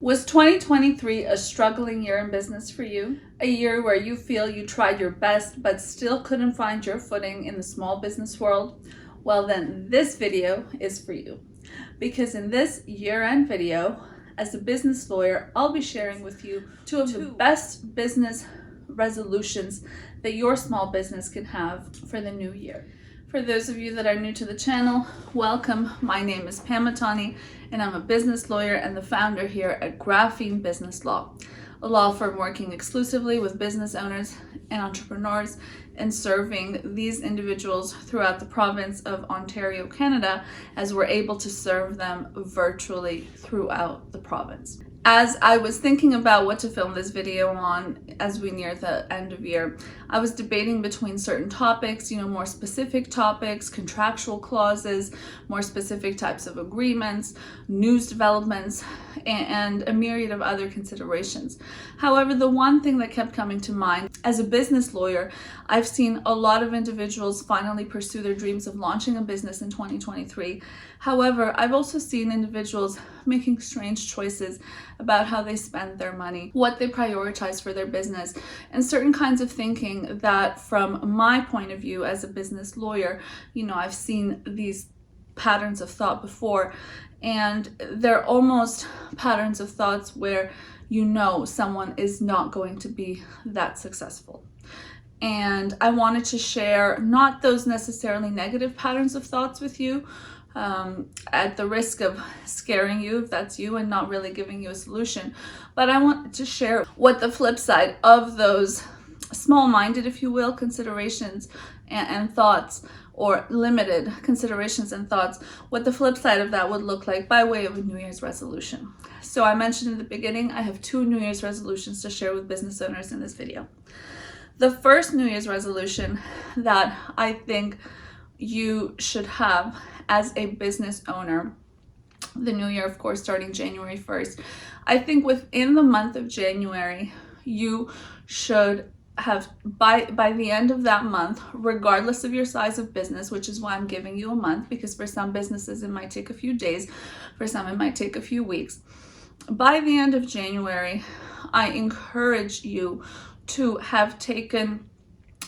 Was 2023 a struggling year in business for you? A year where you feel you tried your best but still couldn't find your footing in the small business world? Well, then this video is for you. Because in this year-end video, as a business lawyer, I'll be sharing with you two of the best business resolutions that your small business can have for the new year. For those of you that are new to the channel, welcome. My name is Pamela Metani, and I'm a business lawyer and the founder here at Graphene Business Law, a law firm working exclusively with business owners and entrepreneurs and serving these individuals throughout the province of Ontario, Canada, as we're able to serve them virtually throughout the province. As I was thinking about what to film this video on as we near the end of year, I was debating between certain topics, more specific topics, contractual clauses, more specific types of agreements, news developments, and a myriad of other considerations. However, the one thing that kept coming to mind, as a business lawyer, I've seen a lot of individuals finally pursue their dreams of launching a business in 2023. However, I've also seen individuals making strange choices about how they spend their money, what they prioritize for their business, and certain kinds of thinking that, from my point of view as a business lawyer, I've seen these patterns of thought before, and they're almost patterns of thoughts where someone is not going to be that successful. And I wanted to share not those necessarily negative patterns of thoughts with you, at the risk of scaring you if that's you and not really giving you a solution. But I want to share what the flip side of those small-minded, if you will, considerations and thoughts, or limited considerations and thoughts, what the flip side of that would look like by way of a New Year's resolution. So I mentioned in the beginning, I have two New Year's resolutions to share with business owners in this video. The first New Year's resolution that I think you should have as a business owner, the new year, of course, starting January 1st, I think within the month of January, you should have, by the end of that month, regardless of your size of business, which is why I'm giving you a month, because for some businesses it might take a few days, for some it might take a few weeks. By the end of January, I encourage you to have taken,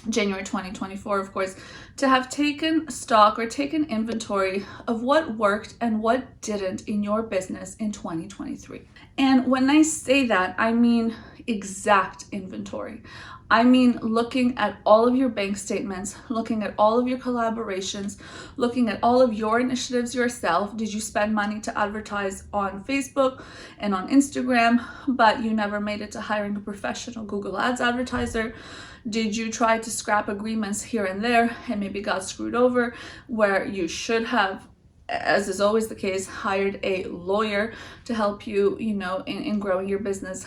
January 2024, of course, to have taken stock or taken inventory of what worked and what didn't in your business in 2023. And when I say that, I mean exact inventory. I mean looking at all of your bank statements, looking at all of your collaborations, looking at all of your initiatives yourself. Did you spend money to advertise on Facebook and on Instagram, but you never made it to hiring a professional Google Ads advertiser? Did you try to scrap agreements here and there and maybe got screwed over where you should have, as is always the case, hired a lawyer to help you, in growing your business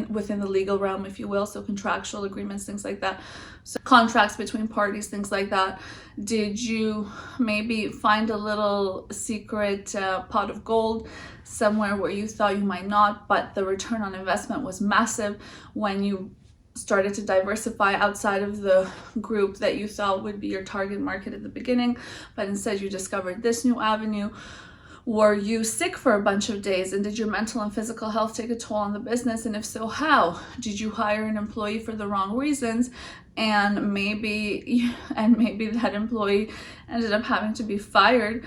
within the legal realm, if you will, so contractual agreements, things like that, so contracts between parties, things like that. Did you maybe find a little secret pot of gold somewhere where you thought you might not, but the return on investment was massive when you started to diversify outside of the group that you thought would be your target market at the beginning, but instead you discovered this new avenue? Were you sick for a bunch of days, and did your mental and physical health take a toll on the business? And if so, how? Did you hire an employee for the wrong reasons, and maybe that employee ended up having to be fired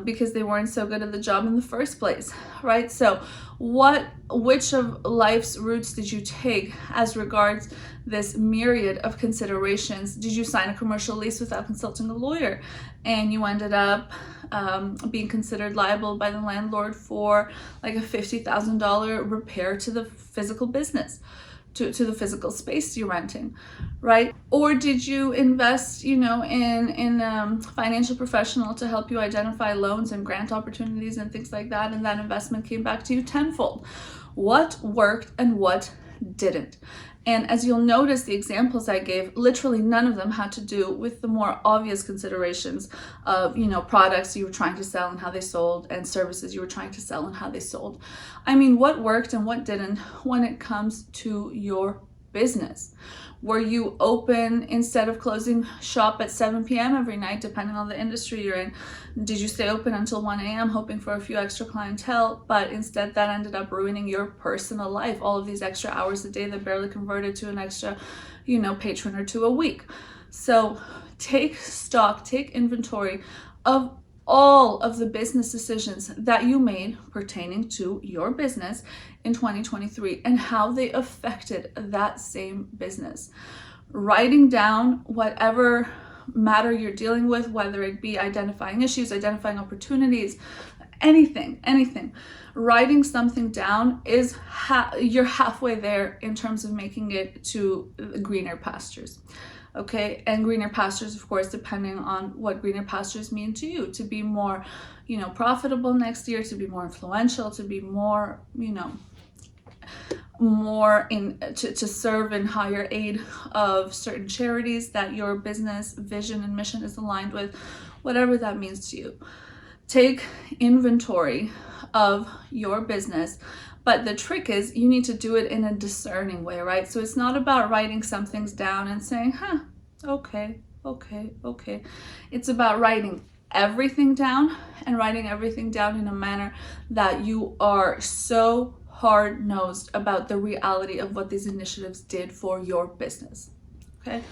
because they weren't so good at the job in the first place, right? So which of life's routes did you take as regards this myriad of considerations? Did you sign a commercial lease without consulting a lawyer, and you ended up being considered liable by the landlord for like a $50,000 repair to the physical business, to the physical space you're renting, right? Or did you invest, in a financial professional to help you identify loans and grant opportunities and things like that, and that investment came back to you tenfold? What worked and what didn't? And as you'll notice, the examples I gave, literally none of them had to do with the more obvious considerations of, products you were trying to sell and how they sold, and services you were trying to sell and how they sold. I mean, what worked and what didn't when it comes to your business? Were you open instead of closing shop at 7 p.m. every night, depending on the industry you're in? Did you stay open until 1 a.m. hoping for a few extra clientele, but instead that ended up ruining your personal life? All of these extra hours a day that barely converted to an extra, patron or two a week. So take stock, take inventory of all of the business decisions that you made pertaining to your business in 2023 and how they affected that same business. Writing down whatever matter you're dealing with, whether it be identifying issues, identifying opportunities, anything. Writing something down is you're halfway there in terms of making it to greener pastures. Okay, and greener pastures, of course, depending on what greener pastures mean to you, to be more, profitable next year, to be more influential, to be more, to serve in higher aid of certain charities that your business vision and mission is aligned with, whatever that means to you. Take inventory of your business. But the trick is you need to do it in a discerning way, right? So it's not about writing some things down and saying, okay. It's about writing everything down and writing everything down in a manner that you are so hard-nosed about the reality of what these initiatives did for your business, okay?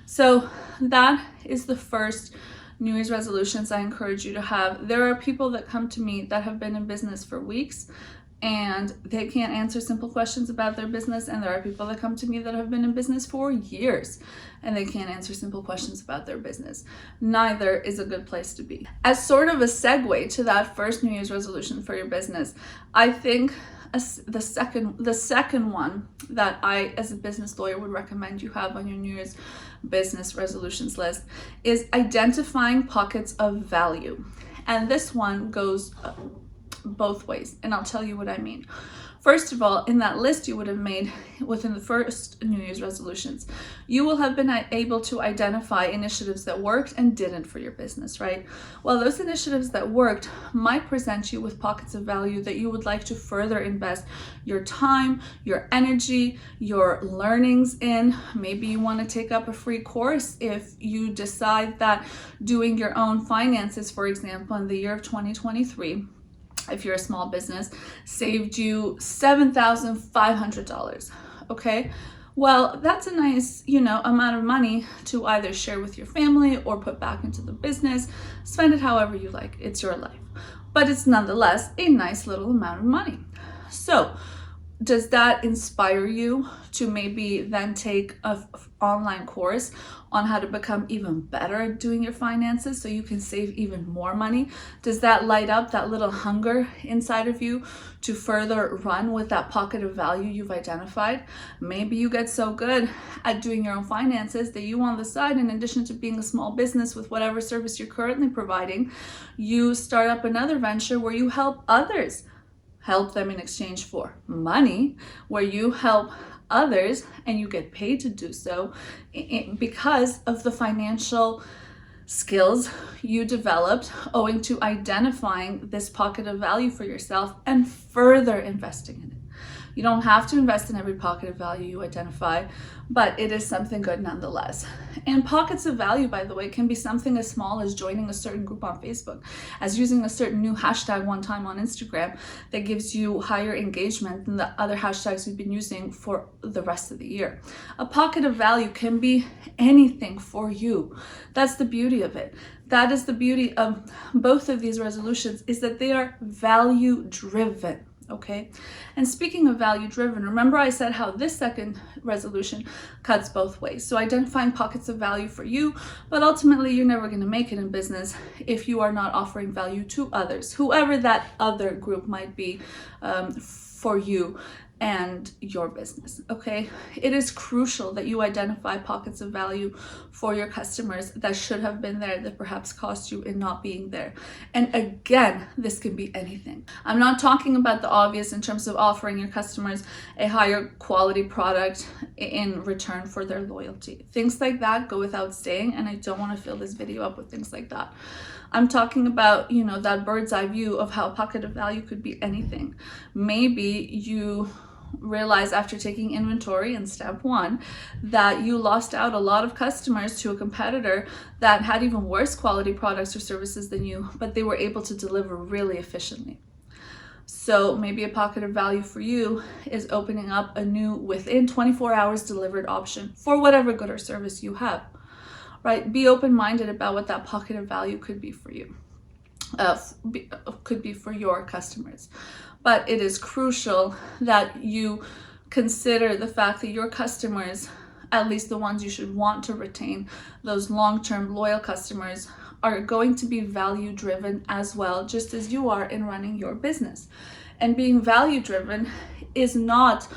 So that is the first New Year's resolutions I encourage you to have. There are people that come to me that have been in business for weeks and they can't answer simple questions about their business, and there are people that come to me that have been in business for years and they can't answer simple questions about their business. Neither is a good place to be. As sort of a segue to that first New Year's resolution for your business, I think the second one that I, as a business lawyer, would recommend you have on your New Year's business resolutions list is identifying pockets of value. And this one goes both ways, and I'll tell you what I mean. First of all, in that list you would have made within the first New Year's resolutions, you will have been able to identify initiatives that worked and didn't for your business, right? Well, those initiatives that worked might present you with pockets of value that you would like to further invest your time, your energy, your learnings in. Maybe you want to take up a free course if you decide that doing your own finances, for example, in the year of 2023, if you're a small business, saved you $7,500, okay? Well, that's a nice, amount of money to either share with your family or put back into the business. Spend it however you like. It's your life. But it's nonetheless a nice little amount of money. So, does that inspire you to maybe then take an online course on how to become even better at doing your finances so you can save even more money? Does that light up that little hunger inside of you to further run with that pocket of value you've identified? Maybe you get so good at doing your own finances that you on the side, in addition to being a small business with whatever service you're currently providing, you start up another venture where you help others. Help them in exchange for money, where you help others and you get paid to do so because of the financial skills you developed owing to identifying this pocket of value for yourself and further investing in it. You don't have to invest in every pocket of value you identify, but it is something good nonetheless. And pockets of value, by the way, can be something as small as joining a certain group on Facebook, as using a certain new hashtag one time on Instagram that gives you higher engagement than the other hashtags you've been using for the rest of the year. A pocket of value can be anything for you. That's the beauty of it. That is the beauty of both of these resolutions, is that they are value driven. Okay, and speaking of value driven, remember I said how this second resolution cuts both ways. So identifying pockets of value for you, but ultimately you're never going to make it in business if you are not offering value to others, whoever that other group might be for you and your business. Okay, it is crucial that you identify pockets of value for your customers that should have been there, that perhaps cost you in not being there. And again, this can be anything. I'm not talking about the obvious in terms of offering your customers a higher quality product in return for their loyalty. Things like that go without saying, and I don't want to fill this video up with things like that. I'm talking about, that bird's eye view of how a pocket of value could be anything. Maybe you realize after taking inventory in step 1 that you lost out a lot of customers to a competitor that had even worse quality products or services than you, but they were able to deliver really efficiently. So maybe a pocket of value for you is opening up a new within 24 hours delivered option for whatever good or service you have, right? Be open-minded about what that pocket of value could be for you, could be for your customers. But it is crucial that you consider the fact that your customers, at least the ones you should want to retain, those long-term loyal customers, are going to be value driven as well, just as you are in running your business. And being value driven is not,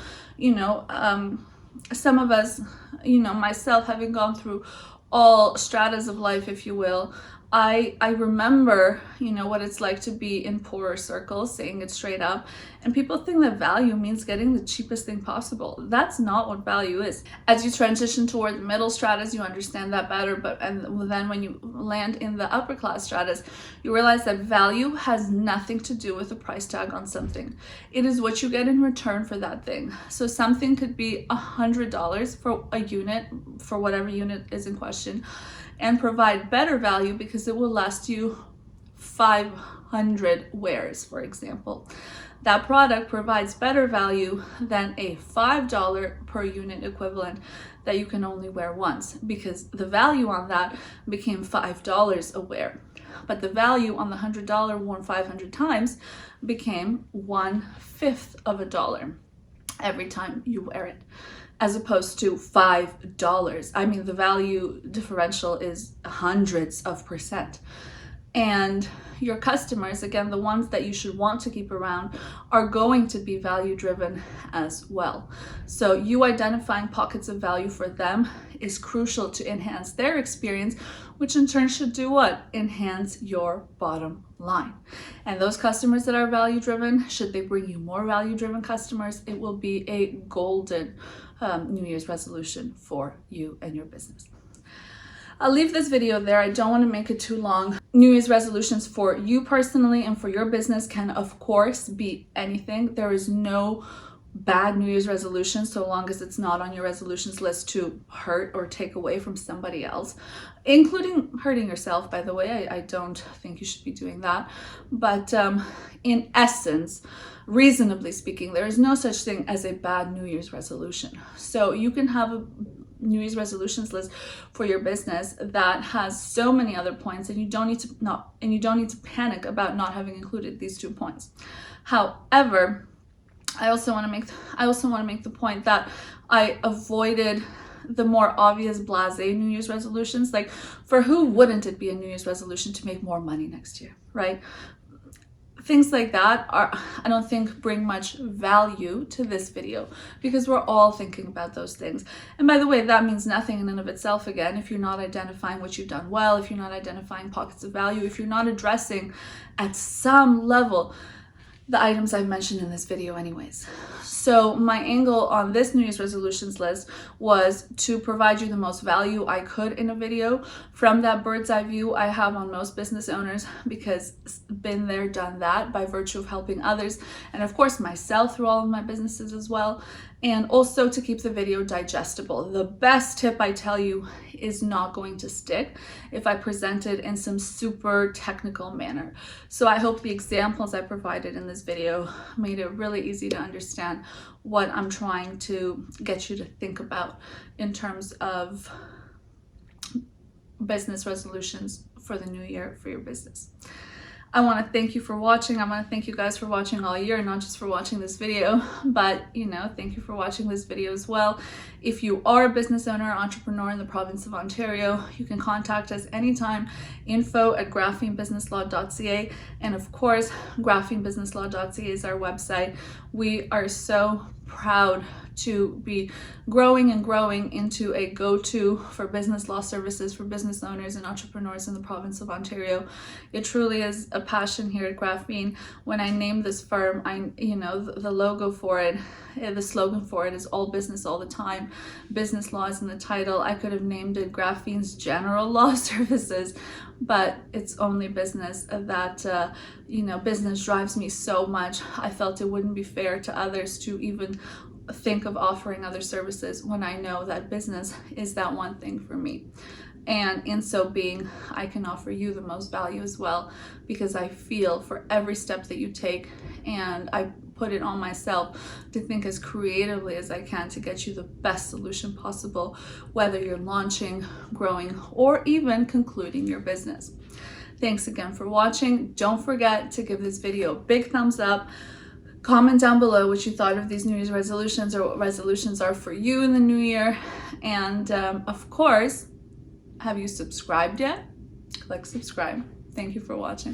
some of us, myself, having gone through all stratas of life, if you will, I remember, what it's like to be in poorer circles, saying it straight up. And people think that value means getting the cheapest thing possible. That's not what value is. As you transition toward the middle stratas, you understand that better. And then when you land in the upper class stratas, you realize that value has nothing to do with the price tag on something. It is what you get in return for that thing. So something could be $100 for a unit, for whatever unit is in question, and provide better value because it will last you 500 wears, for example. That product provides better value than a $5 per unit equivalent that you can only wear once, because the value on that became $5 a wear. But the value on the $100 worn 500 times became 1/5 of a dollar every time you wear it, as opposed to $5. I mean, the value differential is hundreds of percent. And your customers, again, the ones that you should want to keep around, are going to be value driven as well. So you identifying pockets of value for them is crucial to enhance their experience, which in turn should do what? Enhance your bottom line. And those customers that are value driven, should they bring you more value driven customers, it will be a golden New Year's resolution for you and your business. I'll leave this video there. I don't want to make it too long. New Year's resolutions for you personally and for your business can, of course, be anything. There is no bad New Year's resolution so long as it's not on your resolutions list to hurt or take away from somebody else, including hurting yourself, by the way. I don't think you should be doing that. But in essence, reasonably speaking, there is no such thing as a bad New Year's resolution. So you can have a New Year's resolutions list for your business that has so many other points, and you don't need to panic about not having included these 2 points. However, I also want to make the point that I avoided the more obvious blasé New Year's resolutions. Like, for who wouldn't it be a New Year's resolution to make more money next year, right? Things like that I don't think bring much value to this video, because we're all thinking about those things. And by the way, that means nothing in and of itself, again, if you're not identifying what you've done well, if you're not identifying pockets of value, if you're not addressing at some level the items I've mentioned in this video anyways. So my angle on this New Year's resolutions list was to provide you the most value I could in a video from that bird's eye view I have on most business owners, because been there, done that, by virtue of helping others, and of course myself through all of my businesses as well. And also to keep the video digestible. The best tip I tell you is not going to stick if I present it in some super technical manner. So I hope the examples I provided in this video made it really easy to understand what I'm trying to get you to think about in terms of business resolutions for the new year for your business. I want to thank you for watching. I want to thank you guys for watching all year, not just for watching this video, but thank you for watching this video as well. If you are a business owner or entrepreneur in the province of Ontario, you can contact us anytime, info@graphenebusinesslaw.ca, and of course, graphenebusinesslaw.ca is our website. We are so proud to be growing into a go-to for business law services for business owners and entrepreneurs in the province of Ontario. It truly is a passion here at Graphene. When I named this firm, the logo for it, the slogan for it is all business all the time. Business law is in the title. I could have named it Graphene's General Law Services, but it's only business that, business drives me so much. I felt it wouldn't be fair to others to even think of offering other services when I know that business is that one thing for me. And in so being, I can offer you the most value as well, because I feel for every step that you take, and I put it on myself to think as creatively as I can to get you the best solution possible, whether you're launching, growing, or even concluding your business. Thanks again for watching. Don't forget to give this video a big thumbs up. Comment down below what you thought of these New Year's resolutions, or what resolutions are for you in the new year. And of course, have you subscribed yet? Click subscribe. Thank you for watching.